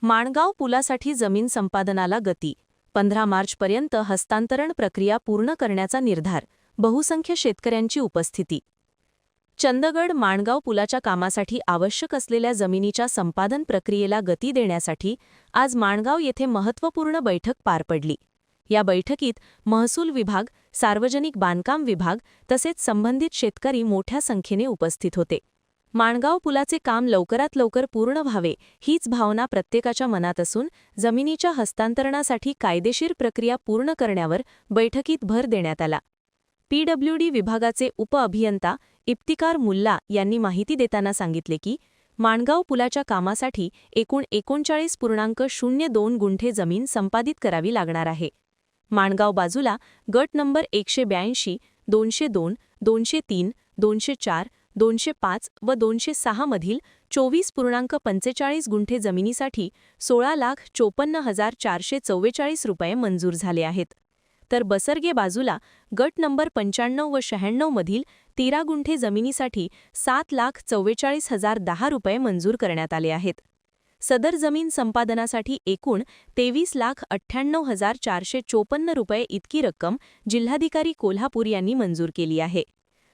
माणगाव पुलासाठी जमीन संपादनाला गती 15 मार्चपर्यंत हस्तांतरण प्रक्रिया पूर्ण करण्याचा निर्धार बहुसंख्य शेतकऱ्यांची उपस्थिती चंदगड माणगाव पुलाच्या कामासाठी आवश्यक असलेल्या जमिनीच्या संपादन प्रक्रियेला गती देण्यासाठी आज माणगाव येथे महत्त्वपूर्ण बैठक पार पडली। या बैठकीत महसूल विभाग, सार्वजनिक बांधकाम विभाग तसेच संबंधित शेतकरी मोठ्या संख्येने उपस्थित होते। माणगाव पुलाचे काम लवकरात लवकर पूर्ण व्हावे हीच भावना प्रत्येकाच्या मनात असून जमिनीच्या हस्तांतरणासाठी कायदेशीर प्रक्रिया पूर्ण करण्यावर बैठकीत भर देण्यात आला। पीडब्ल्यूडी विभागाचे उपअभियंता इफ्तिकार मुल्ला यांनी माहिती देताना सांगितले की माणगाव पुलाच्या कामासाठी एकूण 39.02 गुंठे जमीन संपादित करावी लागणार आहे। माणगाव बाजूला गट नंबर 182, 202, 203, 204, 205 व 206 मधील 24.45 गुंठे जमिनीसाठी 16,54,444 रुपये मंजूर झाले आहेत, तर बसरगे बाजूला गट नंबर 95 व 96 मधील 13 गुंठे जमिनीसाठी 7,44,010 रुपये मंजूर करण्यात आले आहेत। सदर जमीन संपादनासाठी एकूण 23,98,454 रुपये इतकी रक्कम जिल्हाधिकारी कोल्हापूर यांनी मंजूर केली आहे।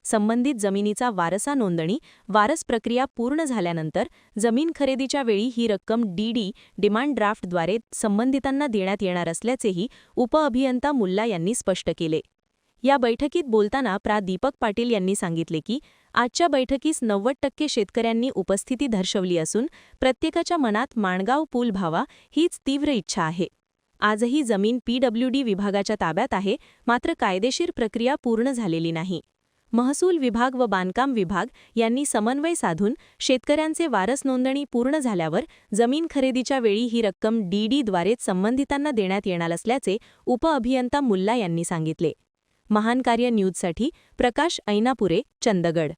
संबंधित जमिनीचा वारसा नोंदणी वारस प्रक्रिया पूर्ण झाल्यानंतर जमीन खरेदीच्या वेळी ही रक्कम डिमांड ड्राफ्टद्वारे संबंधितांना देण्यात येणार असल्याचेही उपअभियंता मुल्ला यांनी स्पष्ट केले। या बैठकीत बोलताना दीपक पाटील यांनी सांगितले की आजच्या बैठकीस 90% शेतकऱ्यांनी उपस्थिती दर्शवली असून प्रत्येकाच्या मनात माणगाव पूल व्हावा हीच तीव्र इच्छा आहे। आजही जमीन पीडब्ल्यूडी विभागाच्या ताब्यात आहे, मात्र कायदेशीर प्रक्रिया पूर्ण झालेली नाही। महसूल विभाग व बांधकाम विभाग यांनी समन्वय साधून शेतकऱ्यांचे वारस नोंदणी पूर्ण झाल्यावर जमीन खरेदीच्या वेळी ही रक्कम द्वारेच संबंधितांना देण्यात येणार असल्याचे उपअभियंता मुल्ला यांनी सांगितले। महान कार्य न्यूजसाठी प्रकाश ऐनापुरे, चंदगड।